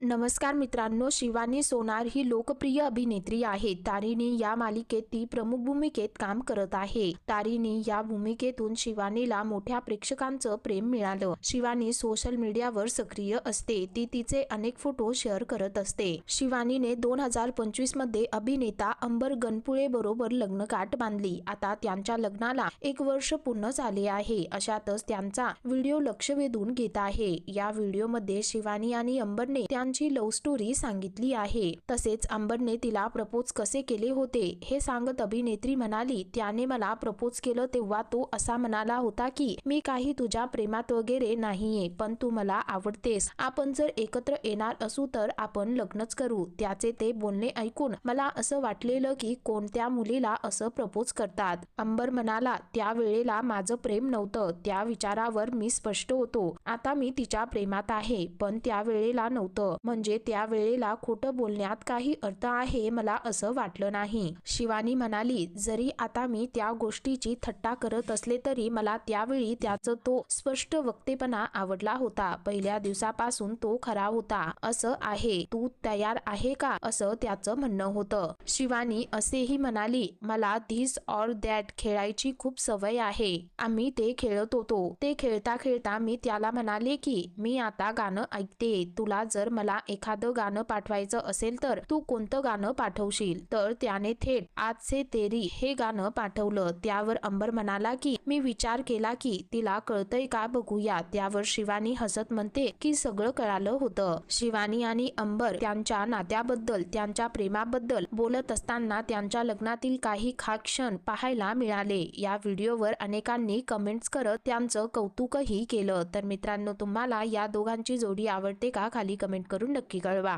नमस्कार मित्रांनो, शिवानी सोनार ही लोकप्रिय अभिनेत्री आहे। तारिणी या मालिकेत ती प्रमुख भूमिकेत काम करत आहे। तारिणी या भूमिकेतून शिवानीला मोठ्या प्रेक्षकांचं प्रेम मिळालं। शिवानी सोशल मीडियावर सक्रिय असते, ती तिचे अनेक फोटो शेअर करत असते। शिवानीने 2025 मध्ये अभिनेता अंबर गणपुळे बरोबर लग्नगाठ बांधली। आता त्यांच्या लग्नाला 1 वर्ष पूर्ण झाले आहे। अशातच त्यांचा व्हिडिओ लक्ष वेधून घेत आहे। या व्हिडिओमध्ये शिवानी आणि अंबरने त्यांची लव्ह स्टोरी सांगितली आहे। तसेच अंबरने तिला प्रपोज कसे केले होते हे सांगत अभिनेत्री म्हणाली, त्याने मला प्रपोज केलं तेव्हा तो असा म्हणाला होता की मी काही तुझ्या प्रेमात वगैरे नाहीये, पण तू मला आवडतेस, आपण जर एकत्र येणार असू तर आपण लग्नच करू। त्याचे ते बोलणे ऐकून मला असं वाटलेलं की कोणत्या मुलीला असं प्रपोज करतात। अंबर म्हणाला, त्या वेळेला माझं प्रेम नव्हतं, त्या विचारावर मी स्पष्ट होतो। आता मी तिच्या प्रेमात आहे, पण त्या वेळेला नव्हतं, म्हणजे त्या वेळेला खोटं बोलण्यात काही अर्थ आहे मला असं वाटलं नाही। शिवानी म्हणाली, जरी आता मी त्या गोष्टीची थट्टा करत असले तरी मला त्यावेळी त्याचं तो स्पष्ट वक्तेपणा आवडला होता। पहिल्या दिवसापासून तो खरा होता। असं आहे, तू तयार आहे का, असं त्याचं म्हणणं होतं। शिवानी असेही म्हणाली, मला धिस ऑर दॅट खेळायची खूप सवय आहे। आम्ही ते खेळत होतो। ते खेळता खेळता मी त्याला म्हणाले की मी आता गाणं ऐकते, तुला जर मला एखादं गाणं पाठवायचं असेल तर तू कोणतं गाणं पाठवशील? तर त्याने थेट आज से तेरी हे गाणं पाठवलं। त्यावर अंबर म्हणाला की मी विचार केला की तिला कळतंय का बघूया। त्यावर शिवानी हसत म्हणते की सगळं कळालं होतं। शिवानी आणि अंबर त्यांच्या नात्याबद्दल, त्यांच्या प्रेमाबद्दल बोलत असताना त्यांच्या लग्नातील काही खास क्षण पाहायला मिळाले। या व्हिडिओवर अनेकांनी कमेंट्स करत त्यांचं कौतुकही केलं। तर मित्रांनो, तुम्हाला या दोघांची जोडी आवडते का? खाली कमेंट करून नक्की कळवा।